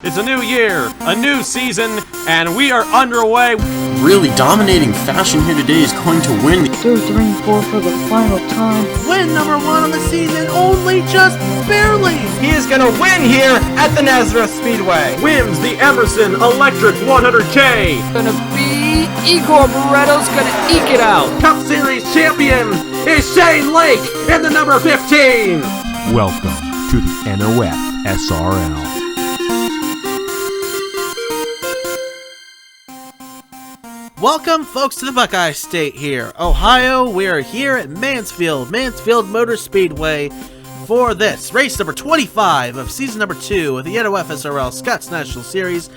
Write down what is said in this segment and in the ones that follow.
It's a new year, a new season, and we are underway. Really dominating fashion here today is going to win. 2, 3, and 4 for the final time. Win number 1 on the season, only just barely. He is going to win here at the Mansfield Speedway. Wins the Emerson Electric 100K. Gonna be Igor Barretto's gonna eke it out. Cup Series champion is Shane Lake in the number 15. Welcome to the NOFSRL. Welcome, folks, to the Buckeye State here, Ohio. We are here at Mansfield Motor Speedway for this race number 25 of season number 2 of the NOFSRL Scots National Series.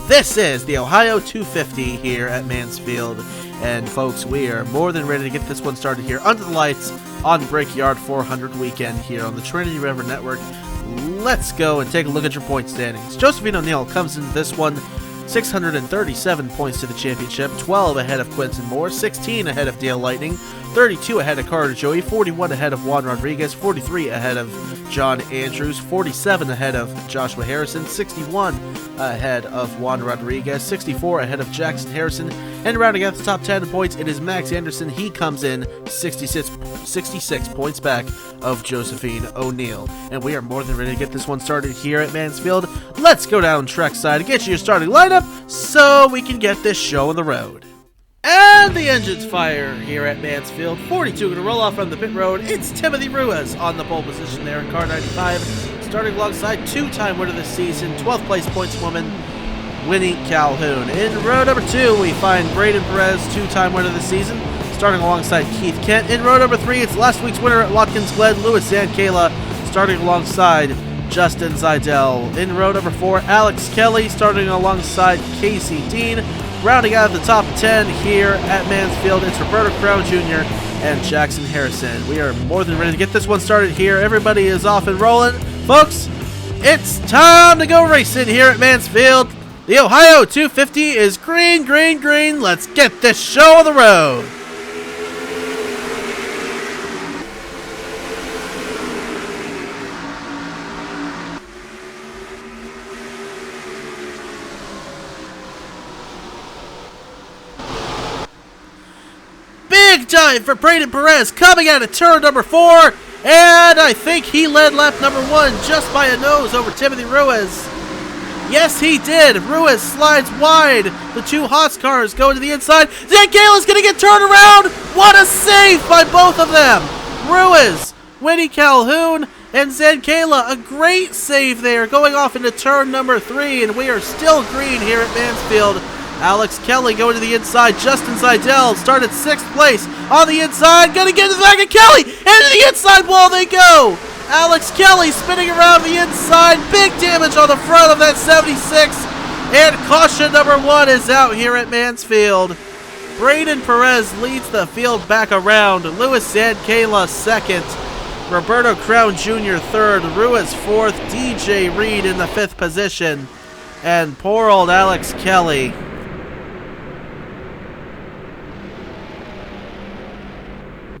This is the Ohio 250 here at Mansfield. And folks, we are more than ready to get this one started here under the lights on Brickyard 400 weekend here on the Trinity River Network. Let's go and take a look at your point standings. Josephine O'Neill comes into this one 637 points to the championship, 12 ahead of Quentin Moore, 16 ahead of Dale Lightning, 32 ahead of Carter Joey, 41 ahead of Juan Rodriguez, 43 ahead of John Andrews, 47 ahead of Joshua Harrison, 61 ahead of Juan Rodriguez, 64 ahead of Jackson Harrison, and rounding out the top 10 points, it is Max Anderson. He comes in 66 points back of Josephine O'Neill. And we are more than ready to get this one started here at Mansfield. Let's go down trackside and get you your starting lineup so we can get this show on the road. And the engines fire here at Mansfield. 42 going to roll off from the pit road. It's Timothy Ruiz on the pole position there in car 95. Starting alongside two-time winner this season, 12th place points woman, Winnie Calhoun. In row number 2, we find Braden Perez, two-time winner this season, starting alongside Keith Kent. In row number 3, it's last week's winner at Watkins Glen, Louis Zankala, starting alongside Justin Zidell. In row number 4, Alex Kelly, starting alongside Casey Dean. Rounding out the top 10 here at Mansfield, it's Roberto Crown Jr. and Jackson Harrison. We are more than ready to get this one started here. Everybody is off and rolling. Folks, it's time to go racing here at Mansfield. The Ohio 250 is green, green, green. Let's get this show on the road. Big time for Braden Perez coming out of turn number 4. And I think he led lap number 1 just by a nose over Timothy Ruiz. Yes, he did. Ruiz slides wide. The two Haas cars go to the inside. Zankala's going to get turned around. What a save by both of them. Ruiz, Winnie Calhoun, and Zankala. A great save there going off into turn number 3. And we are still green here at Mansfield. Alex Kelly going to the inside. Justin Zidell started 6th place on the inside. Going to get to the back of Kelly. And to the inside wall they go. Alex Kelly spinning around the inside. Big damage on the front of that 76. And caution number 1 is out here at Mansfield. Braden Perez leads the field back around. Louis Zankala 2nd. Roberto Crown Jr. 3rd. Ruiz 4th. DJ Reed in the 5th position. And poor old Alex Kelly.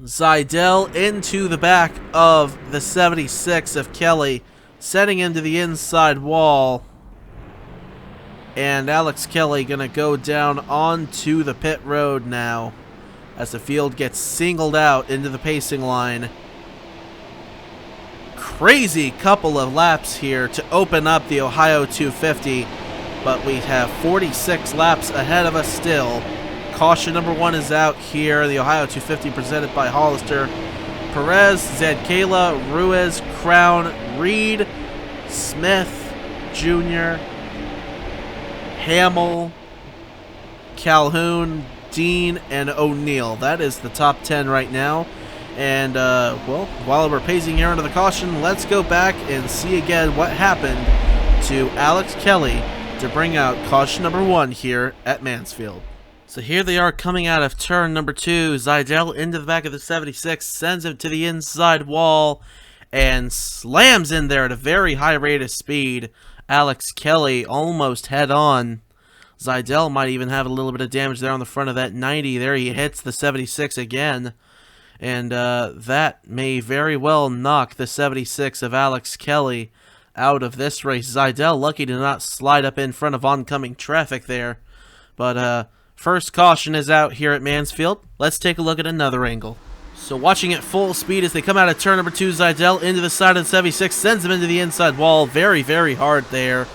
Zidell into the back of the 76 of Kelly, setting him to the inside wall. And Alex Kelly going to go down onto the pit road now as the field gets singled out into the pacing line. Crazy couple of laps here to open up the Ohio 250, but we have 46 laps ahead of us still. Caution number 1 is out here. The Ohio 250 presented by Hollister. Perez, Zankala, Ruiz, Crown, Reed, Smith, Jr., Hamill, Calhoun, Dean, and O'Neill. That is the top 10 right now. And, well, while we're pacing here under the caution, let's go back and see again what happened to Alex Kelly to bring out caution number 1 here at Mansfield. So here they are coming out of turn number 2. Zidell into the back of the 76, sends him to the inside wall, and slams in there at a very high rate of speed. Alex Kelly almost head on. Zidell might even have a little bit of damage there on the front of that 90. There he hits the 76 again. And that may very well knock the 76 of Alex Kelly out of this race. Zidell lucky to not slide up in front of oncoming traffic there. But first caution is out here at Mansfield. Let's take a look at another angle. So watching at full speed as they come out of turn number 2, Zidell into the side of the 76, sends him into the inside wall. Very, very hard there.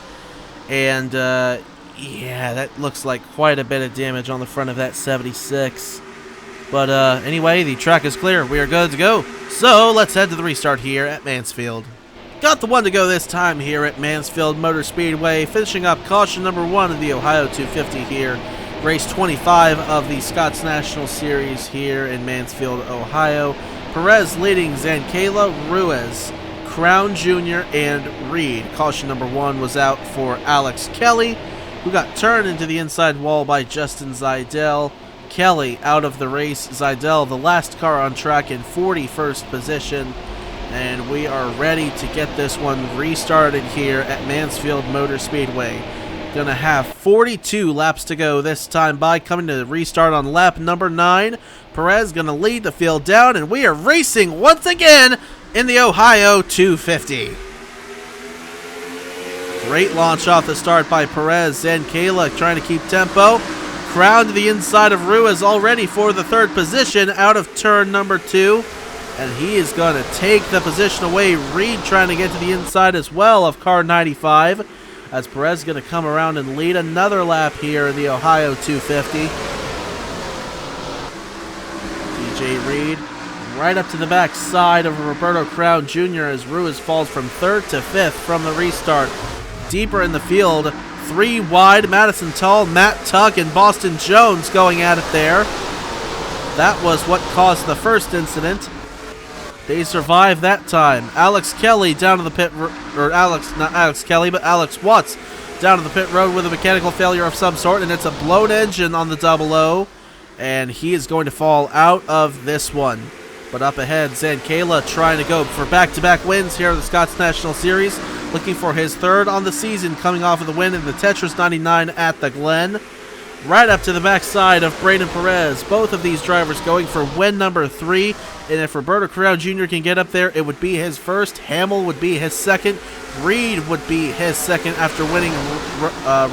And, yeah, that looks like quite a bit of damage on the front of that 76. But, anyway, the track is clear. We are good to go. So, let's head to the restart here at Mansfield. Got the one to go this time here at Mansfield Motor Speedway, finishing up caution number 1 of the Ohio 250 here. Race 25 of the Scots National Series here in Mansfield, Ohio. Perez leading Zancala, Ruiz, Crown Jr., and Reed. Caution number 1 was out for Alex Kelly, who got turned into the inside wall by Justin Zidell. Kelly out of the race. Zidell, the last car on track, in 41st position. And we are ready to get this one restarted here at Mansfield Motor Speedway. Gonna have 42 laps to go this time by, coming to the restart on lap number 9. Perez gonna lead the field down, and we are racing once again in the Ohio 250. Great launch off the start by Perez. Zancala trying to keep tempo. Crown to the inside of Ruiz already for the 3rd position out of turn number 2. And he is going to take the position away. Reed trying to get to the inside as well of car 95. As Perez is going to come around and lead another lap here in the Ohio 250. DJ Reed right up to the back side of Roberto Crown Jr. as Ruiz falls from 3rd to 5th from the restart. Deeper in the field, 3 wide, Madison Tull, Matt Tuck, and Boston Jones going at it there. That was what caused the first incident. They survived that time. Alex Kelly down to the pit, not Alex Kelly, but Alex Watts down to the pit road with a mechanical failure of some sort, and it's a blown engine on the 00, and he is going to fall out of this one. But up ahead, Zancala trying to go for back-to-back wins here in the Scots National Series, looking for his 3rd on the season, coming off of the win in the Tetris 99 at the Glen. Right up to the backside of Braden Perez. Both of these drivers going for win number 3. And if Roberto Crown Jr. can get up there, it would be his 1st. Hamill would be his 2nd. Reed would be his 2nd after winning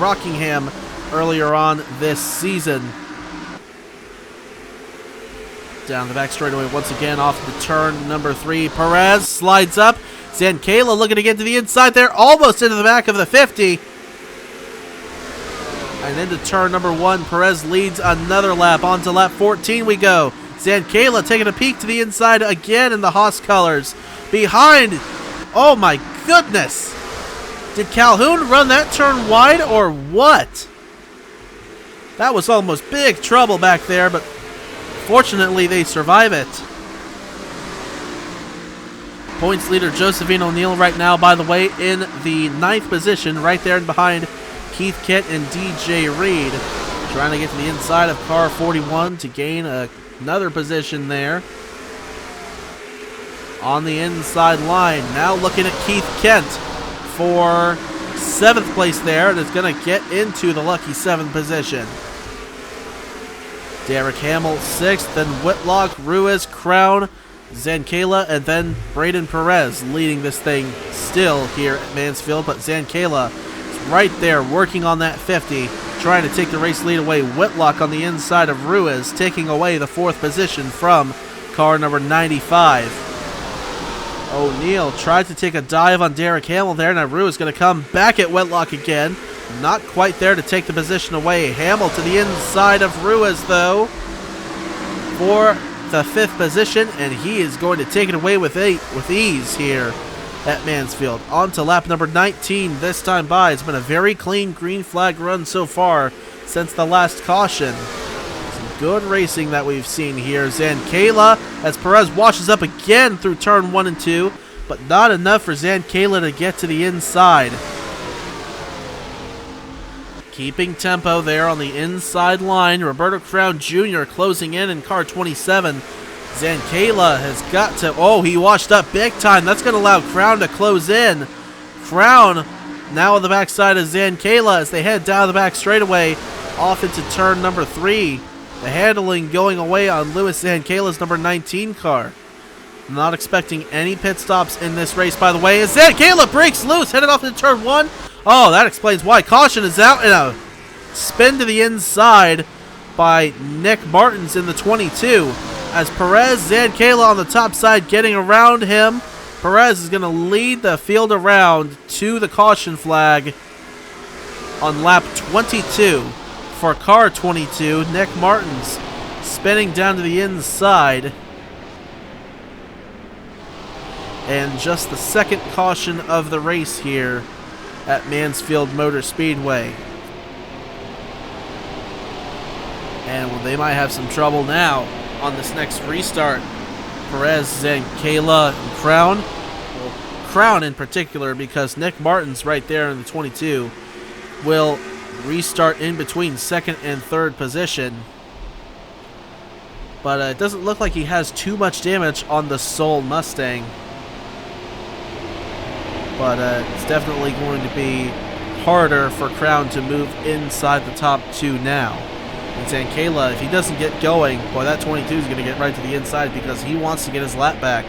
Rockingham earlier on this season. Down the back straightaway once again off the turn number 3. Perez slides up. Zancala looking to get to the inside there. Almost into the back of the 50. And into turn number 1, Perez leads another lap. On to lap 14 we go. Zancala taking a peek to the inside again in the Haas colors. Behind, oh my goodness. Did Calhoun run that turn wide or what? That was almost big trouble back there, but fortunately they survive it. Points leader Josephine O'Neill right now, by the way, in the 9th position, right there behind Keith Kent and DJ Reed, trying to get to the inside of car 41 to gain another position there. On the inside line, now looking at Keith Kent for 7th place there, and is going to get into the lucky 7th position. Derek Hamill 6th, then Whitlock, Ruiz, Crown, Zancala, and then Braden Perez leading this thing still here at Mansfield, but Zancala right there working on that 50, trying to take the race lead away. Whitlock on the inside of Ruiz, taking away the 4th position from car number 95. O'Neill tried to take a dive on Derek Hamill there. Now Ruiz going to come back at Whitlock again. Not quite there to take the position away. Hamill to the inside of Ruiz, though, for the 5th position, and he is going to take it away with ease here at Mansfield. On to lap number 19 this time by. It's been a very clean green flag run so far since the last caution. Some good racing that we've seen here. Zancala, as Perez washes up again through turn 1 and 2, but not enough for Zancala to get to the inside. Keeping tempo there on the inside line. Roberto Crown Jr. closing in car 27. Zancala has got to... Oh, he washed up big time. That's going to allow Crown to close in. Crown now on the backside of Zancala as they head down the back straightaway off into turn number 3. The handling going away on Louis Zancala's number 19 car. Not expecting any pit stops in this race, by the way. As Zankala breaks loose, headed off into turn 1. Oh, that explains why. Caution is out, and a spin to the inside by Nick Martins in the 22. As Perez, Zankala on the top side getting around him. Perez is going to lead the field around to the caution flag on lap 22 for car 22. Nick Martins spinning down to the inside. And just the second caution of the race here at Mansfield Motor Speedway. And well, they might have some trouble now on this next restart. Perez, Zankala, and Crown. Well, Crown in particular, because Nick Martins right there in the 22 will restart in between second and third position. But it doesn't look like he has too much damage on the Soul Mustang. But it's definitely going to be harder for Crown to move inside the top 2 now. And Zankala, if he doesn't get going, boy, that 22 is going to get right to the inside because he wants to get his lap back.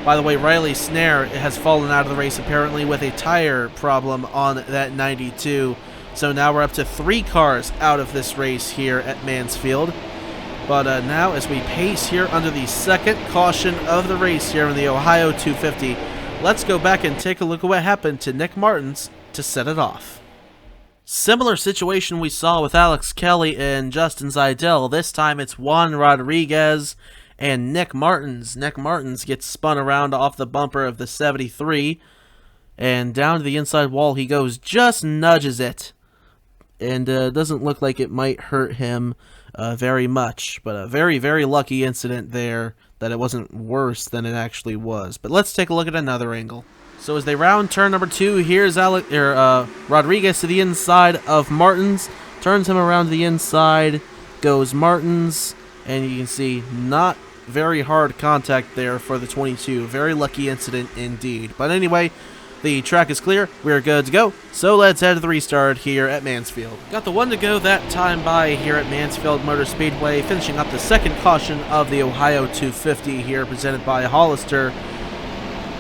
By the way, Riley Snare has fallen out of the race apparently with a tire problem on that 92. So now we're up to 3 cars out of this race here at Mansfield. But now as we pace here under the second caution of the race here in the Ohio 250, let's go back and take a look at what happened to Nick Martins to set it off. Similar situation we saw with Alex Kelly and Justin Zeidel. This time it's Juan Rodriguez and Nick Martins. Nick Martins gets spun around off the bumper of the 73. And down to the inside wall he goes, just nudges it. And doesn't look like it might hurt him very much. But a very, very lucky incident there that it wasn't worse than it actually was. But let's take a look at another angle. So as they round turn number 2, here's Rodriguez to the inside of Martins. Turns him around to the inside, goes Martins, and you can see not very hard contact there for the 22. Very lucky incident indeed. But anyway, the track is clear. We're good to go. So let's head to the restart here at Mansfield. Got the 1 to go that time by here at Mansfield Motor Speedway, finishing up the second caution of the Ohio 250 here, presented by Hollister.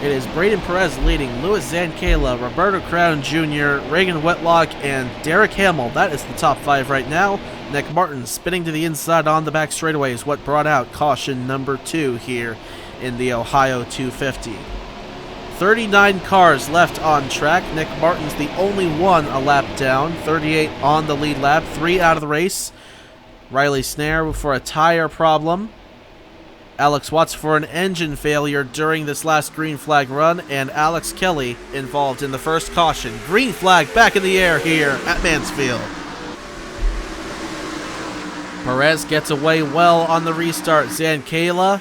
It is Braden Perez leading, Louis Zankala, Roberto Crown Jr., Reagan Whitlock, and Derek Hamill. That is the top 5 right now. Nick Martin spinning to the inside on the back straightaway is what brought out caution number 2 here in the Ohio 250. 39 cars left on track. Nick Martin's the only one a lap down. 38 on the lead lap, 3 out of the race. Riley Snare for a tire problem. Alex Watts for an engine failure during this last green flag run, and Alex Kelly involved in the first caution. Green flag back in the air here at Mansfield. Perez gets away well on the restart. Zankala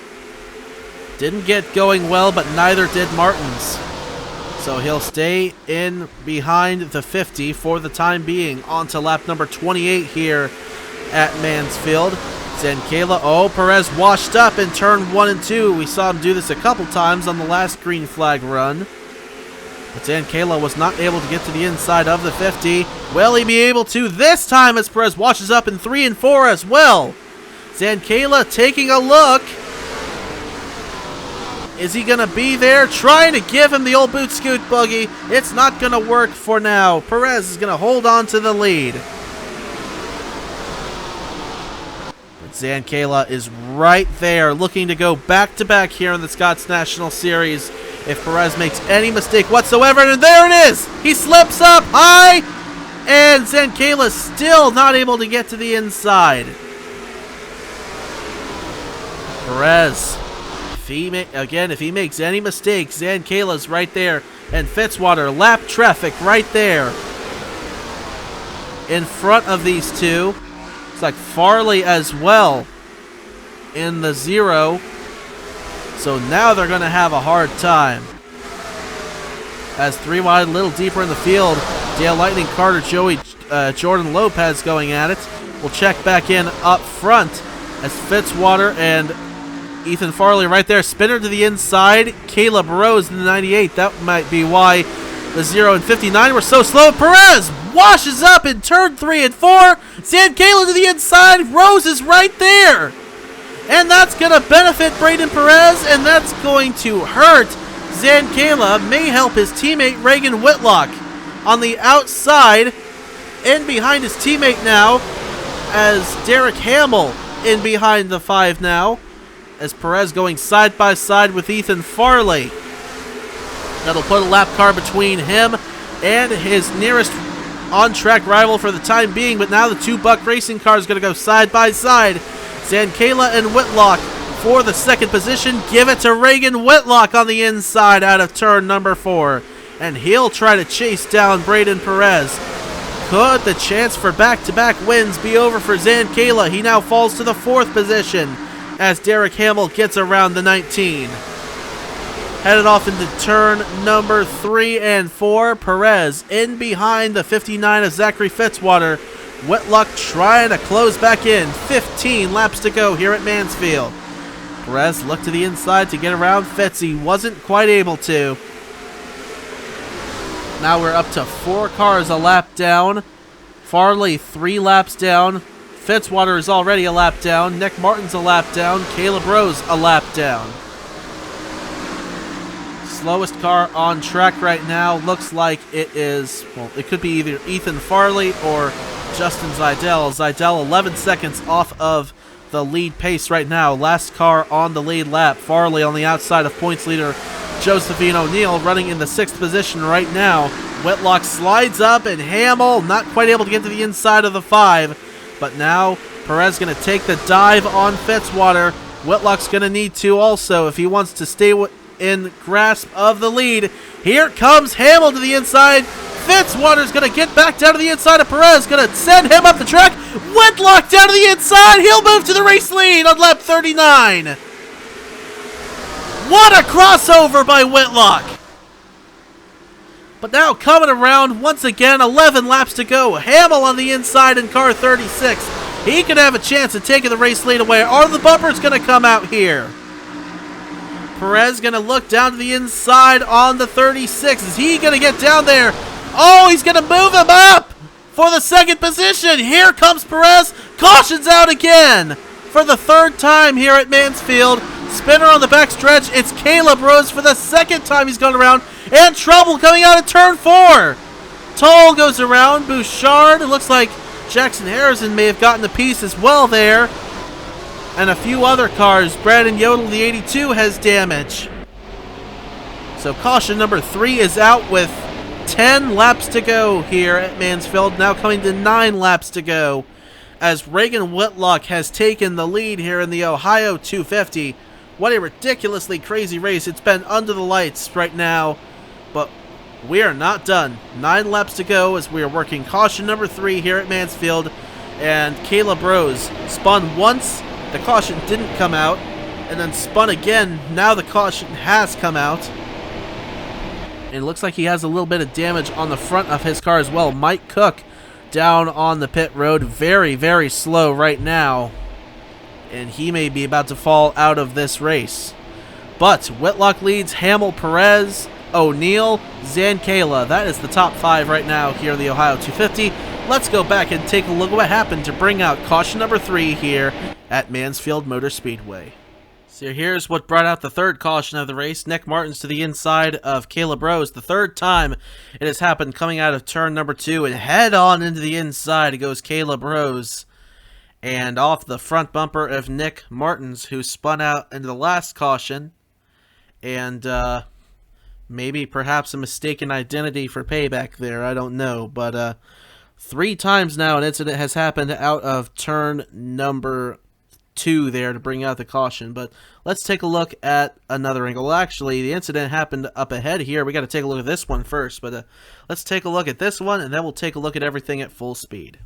didn't get going well, but neither did Martins. So he'll stay in behind the 50 for the time being. On to lap number 28 here at Mansfield. Zankala, Perez washed up in turn 1 and 2. We saw him do this a couple times on the last green flag run. But Zankala was not able to get to the inside of the 50. Will he be able to this time as Perez washes up in 3 and 4 as well? Zankala taking a look. Is he going to be there? Trying to give him the old boot scoot buggy. It's not going to work for now. Perez is going to hold on to the lead. Zankala is right there, looking to go back-to-back here in the Scots National Series if Perez makes any mistake whatsoever. And there it is! He slips up high, and Zankala still not able to get to the inside. Perez, if he makes any mistakes, Zankala's right there, and Fitzwater, lap traffic right there in front of these two. Like Farley as well in the 0. So now they're going to have a hard time. As 3 wide, a little deeper in the field. Dale Lightning, Carter, Joey, Jordan Lopez going at it. We'll check back in up front as Fitzwater and Ethan Farley right there. Spinner to the inside. Caleb Rose in the 98. That might be why the 0 and 59 were so slow. Perez washes up in turn 3 and 4. Zankala to the inside. Rose is right there. And that's going to benefit Braden Perez, and that's going to hurt Zankala. May help his teammate Reagan Whitlock. On the outside, in behind his teammate now, as Derek Hamill in behind the 5 now, as Perez going side by side with Ethan Farley. That'll put a lap car between him and his nearest on-track rival for the time being, but now the 2 Buck Racing cars going to go side by side. Zankala and Whitlock for the 2nd position. Give it to Reagan Whitlock on the inside out of turn number 4. And he'll try to chase down Braden Perez. Could the chance for back-to-back wins be over for Zankala? He now falls to the 4th position as Derek Hamill gets around the 19. Headed off into turn number 3 and 4. Perez in behind the 59 of Zachary Fitzwater. Whitlock trying to close back in. 15 laps to go here at Mansfield. Perez looked to the inside to get around Fitz. He wasn't quite able to. Now we're up to 4 cars a lap down. Farley 3 laps down. Fitzwater is already a lap down. Nick Martin's a lap down. Caleb Rose a lap down. Slowest car on track right now looks like it is, well, it could be either Ethan Farley or Justin Zidell. Zidell 11 seconds off of the lead pace right now. Last car on the lead lap. Farley on the outside of points leader Josephine O'Neill running in the 6th position right now. Whitlock slides up and Hamill not quite able to get to the inside of the 5. But now Perez going to take the dive on Fitzwater. Whitlock's going to need to also if he wants to stay in grasp of the lead. Here comes Hamill to the inside. Fitzwater's going to get back down to the inside of Perez. Going to send him up the track. Whitlock down to the inside. He'll move to the race lead on lap 39. What a crossover by Whitlock. But now coming around once again, 11 laps to go. Hamill on the inside in car 36. He could have a chance of taking the race lead away. Are the bumpers going to come out here? Perez going to look down to the inside on the 36. Is he going to get down there? Oh, he's going to move him up for the 2nd position. Here comes Perez. Caution's out again for the 3rd time here at Mansfield. Spinner on the back stretch. It's Caleb Rose for the 2nd time he's gone around. And trouble coming out of turn 4. Toll goes around. Bouchard. It looks like Jackson Harrison may have gotten a piece as well there. And a few other cars. Brandon Yodel, the 82, has damage. So caution number 3 is out with 10 laps to go here at Mansfield. Now coming to 9 laps to go as Reagan Whitlock has taken the lead here in the Ohio 250. What a ridiculously crazy race. It's been under the lights right now, but we are not done. 9 laps to go as we are working caution number 3 here at Mansfield. And Caleb Rose spun once. The caution didn't come out, and then spun again. Now the caution has come out. And it looks like he has a little bit of damage on the front of his car as well. Mike Cook down on the pit road. Very, very slow right now. And he may be about to fall out of this race. But Whitlock leads Hamill, Perez, O'Neill, Zankala. That is the top 5 right now here in the Ohio 250. Let's go back and take a look at what happened to bring out caution number 3 here at Mansfield Motor Speedway. So here's what brought out the 3rd caution of the race. Nick Martin's to the inside of Caleb Rose. The 3rd time it has happened coming out of turn number 2. And head on into the inside goes Caleb Rose. And off the front bumper of Nick Martin's, who spun out into the last caution. And maybe perhaps a mistaken identity for payback there. I don't know. But 3 times now an incident has happened out of turn number 2 there to bring out the caution. But let's take a look at another angle. Well, actually, the incident happened up ahead here. We got to take a look at this one first. But let's take a look at this one, and then we'll take a look at everything at full speed.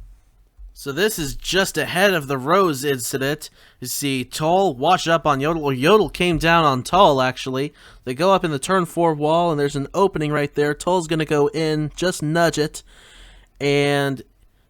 So this is just ahead of the Rose incident. You see Toll wash up on Yodel, or Yodel came down on Toll, actually. They go up in the turn 4 wall, and there's an opening right there. Toll's going to go in, just nudge it. And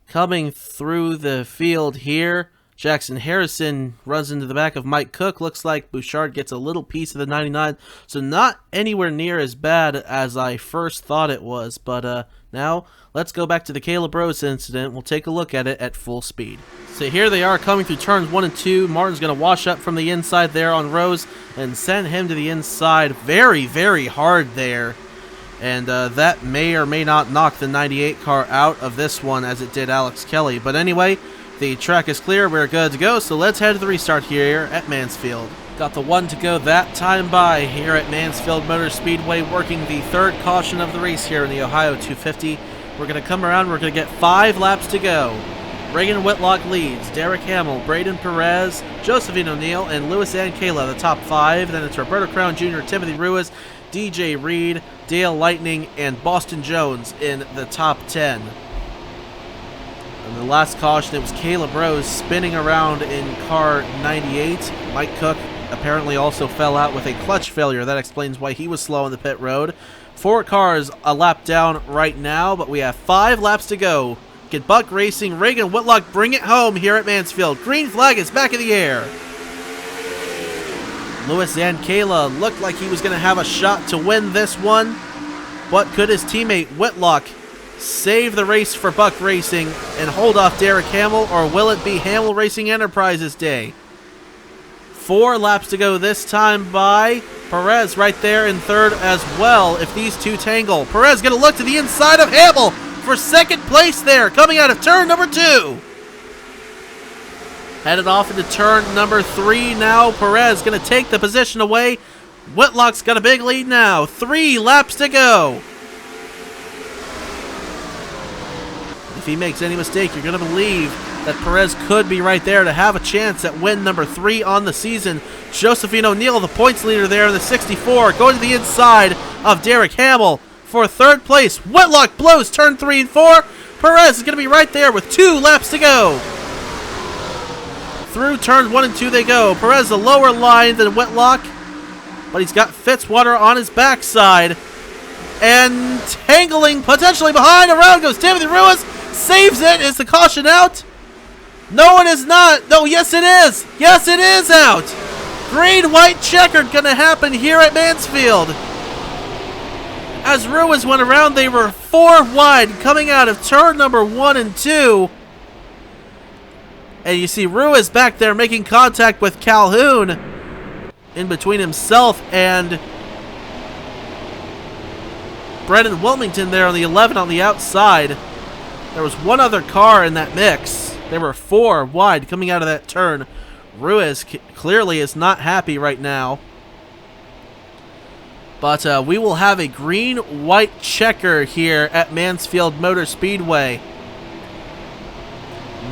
coming through the field here, Jackson Harrison runs into the back of Mike Cook. Looks like Bouchard gets a little piece of the 99. So not anywhere near as bad as I first thought it was. But Now, let's go back to the Caleb Rose incident. We'll take a look at it at full speed. So here they are coming through turns 1 and 2. Martin's going to wash up from the inside there on Rose and send him to the inside very, very hard there. And that may or may not knock the 98 car out of this one as it did Alex Kelly. But anyway, the track is clear. We're good to go. So let's head to the restart here at Mansfield. Got the 1 to go that time by here at Mansfield Motor Speedway, working the 3rd caution of the race here in the Ohio 250. We're going to come around. We're going to get 5 laps to go. Reagan Whitlock leads. Derek Hamill, Braden Perez, Josephine O'Neill, and Louis Ankela, the top 5. Then it's Roberto Crown Jr., Timothy Ruiz, DJ Reed, Dale Lightning, and Boston Jones in the top 10. And the last caution, it was Caleb Rose spinning around in car 98. Mike Cook apparently also fell out with a clutch failure. That explains why he was slow on the pit road. 4 cars a lap down right now, but we have 5 laps to go. Can Buck Racing, Reagan Whitlock bring it home here at Mansfield? Green flag is back in the air. Louis Ankela looked like he was going to have a shot to win this one, but could his teammate Whitlock save the race for Buck Racing and hold off Derek Hamill, or will it be Hamill Racing Enterprises Day? 4 laps to go this time by Perez right there in 3rd as well if these two tangle. Perez going to look to the inside of Hamill for 2nd place there, coming out of turn number 2. Headed off into turn number 3 now. Perez going to take the position away. Whitlock's got a big lead now. 3 laps to go. If he makes any mistake, you're going to believe that Perez could be right there to have a chance at win number 3 on the season. Josephine O'Neill, the points leader there in the 64, going to the inside of Derek Hamill for 3rd place. Whitlock blows turn 3 and 4. Perez is going to be right there with 2 laps to go. Through turns 1 and 2 they go. Perez a lower line than Whitlock, but he's got Fitzwater on his backside. And tangling potentially behind. Around goes Timothy Ruiz. Saves it. Is the caution out? No, it is not. No, yes it is. Yes, it is out. Green-white checkered going to happen here at Mansfield. As Ruiz went around, they were 4 wide coming out of turn number 1 and 2. And you see Ruiz back there making contact with Calhoun in between himself and Brendan Wilmington there on the 11 on the outside. There was 1 other car in that mix. There were 4 wide coming out of that turn. Ruiz clearly is not happy right now. But we will have a green-white checker here at Mansfield Motor Speedway.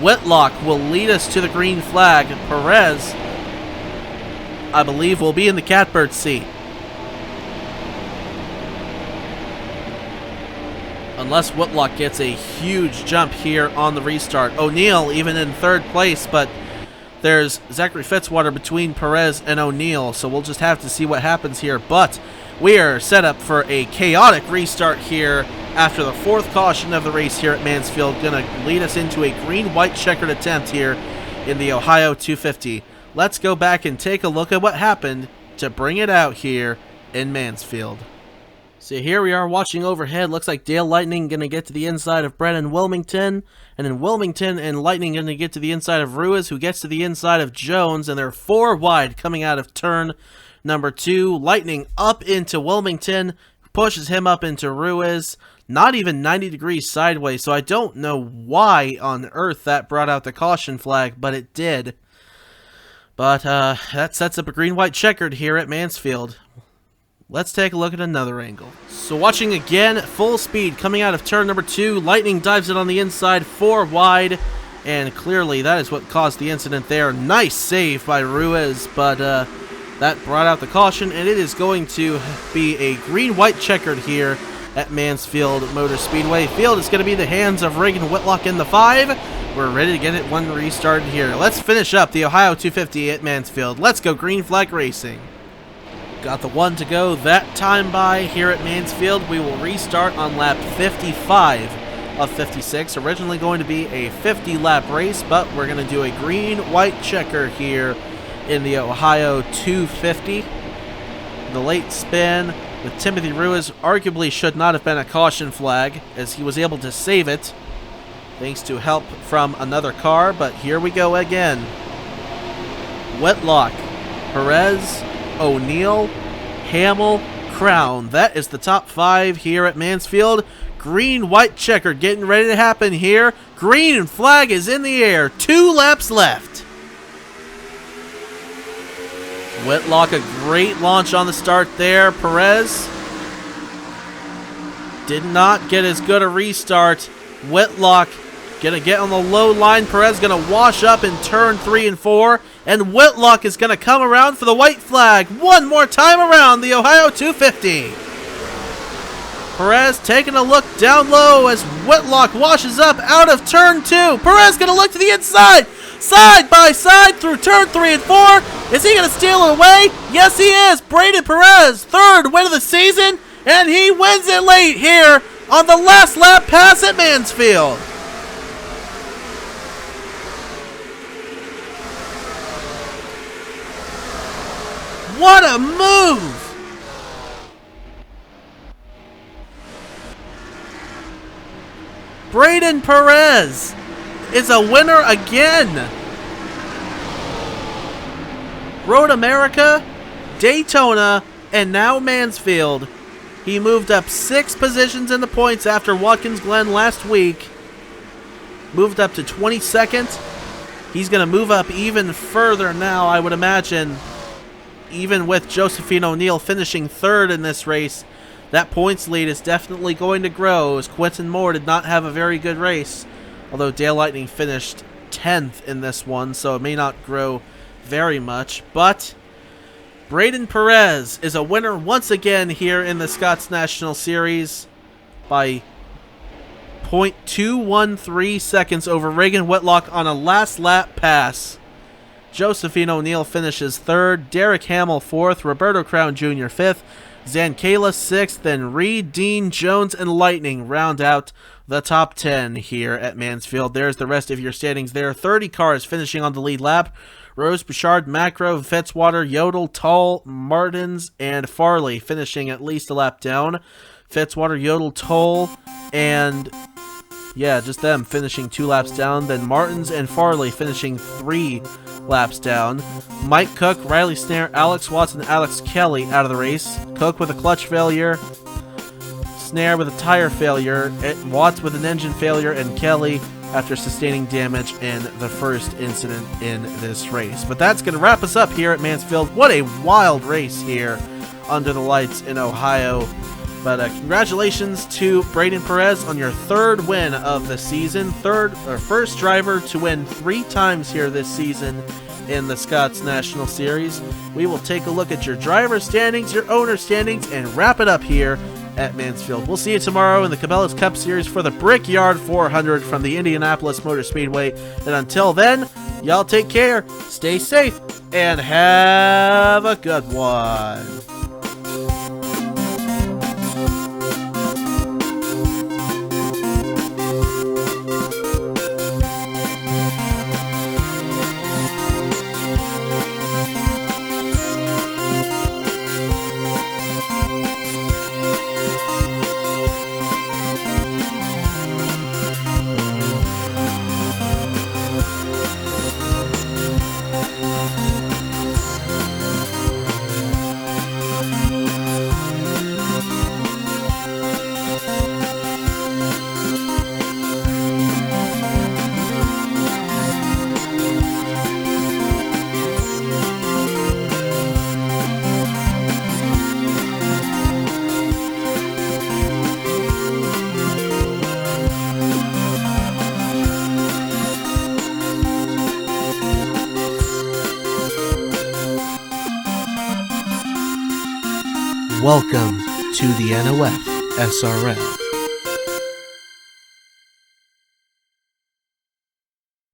Whitlock will lead us to the green flag. Perez, I believe, will be in the catbird seat. Unless Whitlock gets a huge jump here on the restart. O'Neill even in 3rd place, but there's Zachary Fitzwater between Perez and O'Neill, so we'll just have to see what happens here. But we are set up for a chaotic restart here after the 4th caution of the race here at Mansfield. Going to lead us into a green-white checkered attempt here in the Ohio 250. Let's go back and take a look at what happened to bring it out here in Mansfield. So here we are watching overhead. Looks like Dale Lightning going to get to the inside of Brennan Wilmington. And then Wilmington and Lightning going to get to the inside of Ruiz, who gets to the inside of Jones. And they're 4 wide coming out of turn number 2. Lightning up into Wilmington, pushes him up into Ruiz. Not even 90 degrees sideways, so I don't know why on earth that brought out the caution flag, but it did. But that sets up a green-white checkered here at Mansfield. Let's take a look at another angle. So watching again at full speed coming out of turn number 2, Lightning dives it on the inside, 4 wide, and clearly that is what caused the incident there. Nice save by Ruiz, but that brought out the caution, and it is going to be a green-white checkered here at Mansfield Motor Speedway. Field is going to be the hands of Reagan Whitlock in the 5. We're ready to get it one restarted here. Let's finish up the Ohio 250 at Mansfield. Let's go green flag racing. Got the 1 to go that time by here at Mansfield. We will restart on lap 55 of 56. Originally going to be a 50-lap race, but we're going to do a green-white checker here in the Ohio 250. The late spin with Timothy Ruiz. Arguably should not have been a caution flag, as he was able to save it thanks to help from another car. But here we go again. Whitlock, Perez, O'Neill, Hamill, Crown. That is the top 5 here at Mansfield. Green, white checkered getting ready to happen here. Green flag is in the air. 2 laps left. Whitlock, a great launch on the start there. Perez did not get as good a restart. Whitlock gonna get on the low line. Perez gonna wash up in turn 3 and 4. And Whitlock is gonna come around for the white flag one more time around the Ohio 250. Perez taking a look down low as Whitlock washes up out of turn 2. Perez gonna look to the inside. Side by side through turn 3 and 4. Is he going to steal it away? Yes, he is. Braden Perez, 3rd win of the season, and he wins it late here on the last lap pass at Mansfield. What a move! Braden Perez is a winner again. Road America, Daytona, and now Mansfield. He moved up 6 positions in the points after Watkins Glen last week. Moved up to 22nd. He's going to move up even further now, I would imagine. Even with Josephine O'Neill finishing 3rd in this race, that points lead is definitely going to grow, as Quentin Moore did not have a very good race. Although Dale Lightning finished 10th in this one, so it may not grow very much. But Braden Perez is a winner once again here in the Scots National Series by 0.213 seconds over Reagan Whitlock on a last lap pass. Josephine O'Neill finishes 3rd, Derek Hamill 4th, Roberto Crown Jr. 5th, Zankala 6th, then Reed, Dean, Jones, and Lightning round out the top 10 here at Mansfield. There's the rest of your standings there. 30 cars finishing on the lead lap. Rose, Bouchard, Macro, Fitzwater, Yodel, Tull, Martins, and Farley finishing at least a lap down. Fitzwater, Yodel, Tull, and yeah, just them finishing 2 laps down. Then Martins and Farley finishing 3 laps down. Mike Cook, Riley Snare, Alex Watson, Alex Kelly out of the race. Cook with a clutch failure, Snare with a tire failure, Watts with an engine failure, and Kelly after sustaining damage in the first incident in this race. But that's going to wrap us up here at Mansfield. What a wild race here under the lights in Ohio. But congratulations to Braden Perez on your 3rd win of the season. First driver to win 3 times here this season in the Scots National Series. We will take a look at your driver standings, your owner standings, and wrap it up here at Mansfield. We'll see you tomorrow in the Cabela's Cup Series for the Brickyard 400 from the Indianapolis Motor Speedway. And until then, y'all take care, stay safe, and have a good one. Welcome to the NOFSRL.